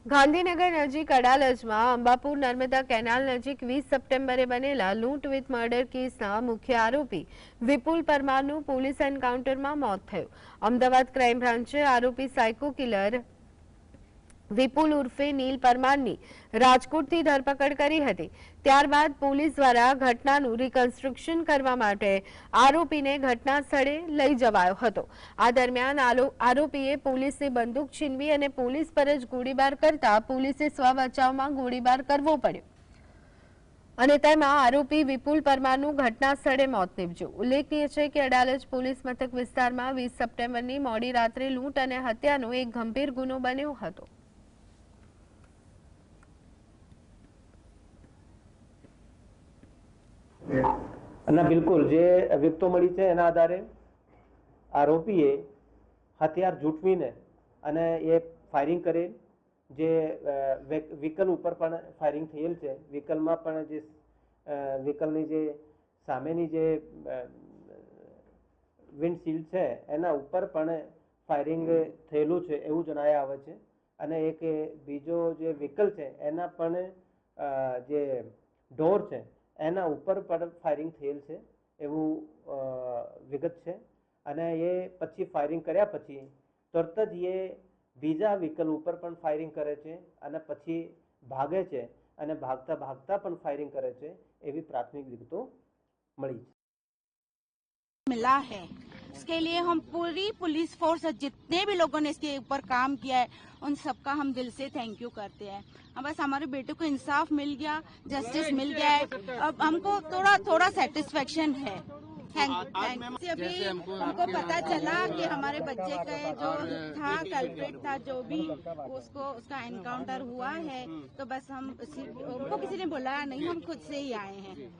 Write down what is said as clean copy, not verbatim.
ગાંધીનગર નજીક અડાલજમાં અંબાપુર નર્મદા કેનાલ નજીક 20 સપ્ટેમ્બરે બનેલા લૂંટ વિથ મર્ડર કેસના મુખ્ય આરોપી વિપુલ પરમારનું પોલીસ એન્કાઉન્ટરમાં મોત થયું. અમદાવાદ ક્રાઇમ બ્રાન્ચે આરોપી સાયકો કિલર વિપુલ ઉર્ફે નીલ પરમારની રાજકોટથી ધરપકડ કરી હતી. ત્યારબાદ પોલીસ દ્વારા ઘટનાનું રિકન્સ્ટ્રક્શન કરવા માટે આરોપીને ઘટના સ્થળે લઈ જવાયો હતો. આ દરમિયાન આરોપીએ પોલીસની બંદૂક છીનવી અને પોલીસ પર જ ગોળીબાર કરતા પોલીસે સ્વ બચાવમાં ગોળીબાર કરવો પડ્યો અને તેમાં આરોપી વિપુલ પરમારનું ઘટના સ્થળે મોત નીપજ્યું. ઉલ્લેખનીય છે કે અડાલજ પોલીસ મથક વિસ્તારમાં 20 સપ્ટેમ્બરની મોડી રાત્રે લૂંટ અને હત્યાનો એક ગંભીર ગુનો બન્યો હતો. ના બિલકુલ જે વિગતો મળી છે એના આધારે આરોપીએ હથિયાર જૂટવીને અને એ ફાયરિંગ કરેલ, જે વ્હીકલ ઉપર પણ ફાયરિંગ થયેલ છે. વ્હીકલમાં પણ જે વ્હીકલની જે સામેની જે વિન્ડશીલ્ડ છે એના ઉપર પણ ફાયરિંગ થયેલું છે એવું જણાય આવે છે. અને એક બીજો જે વ્હીકલ છે એના પણ જે ડોર છે એના ઉપર પણ ફાયરિંગ થયેલ છે એવું વિગત છે. અને એ પછી ફાયરિંગ કર્યા પછી તરત જ એ બીજા વ્હીકલ ઉપર પણ ફાયરિંગ કરે છે અને પછી ભાગે છે અને ભાગતા ભાગતા પણ ફાયરિંગ કરે છે એવી પ્રાથમિક વિગતો મળી છે. मिला है, इसके लिए हम पूरी पुलिस फोर्स जितने भी लोगों ने इसके ऊपर काम किया है उन सबका हम दिल से थैंक यू करते हैं. बस हमारे बेटे को इंसाफ मिल गया, जस्टिस मिल गया है. अब हमको थोड़ा सेटिस्फेक्शन है. Thank you. अभी हमको पता चला कि हमारे बच्चे का जो था कल्प्रिट था जो भी उसका एनकाउंटर हुआ है. तो बस हम उनको किसी ने बुलाया नहीं, हम खुद से ही आए हैं.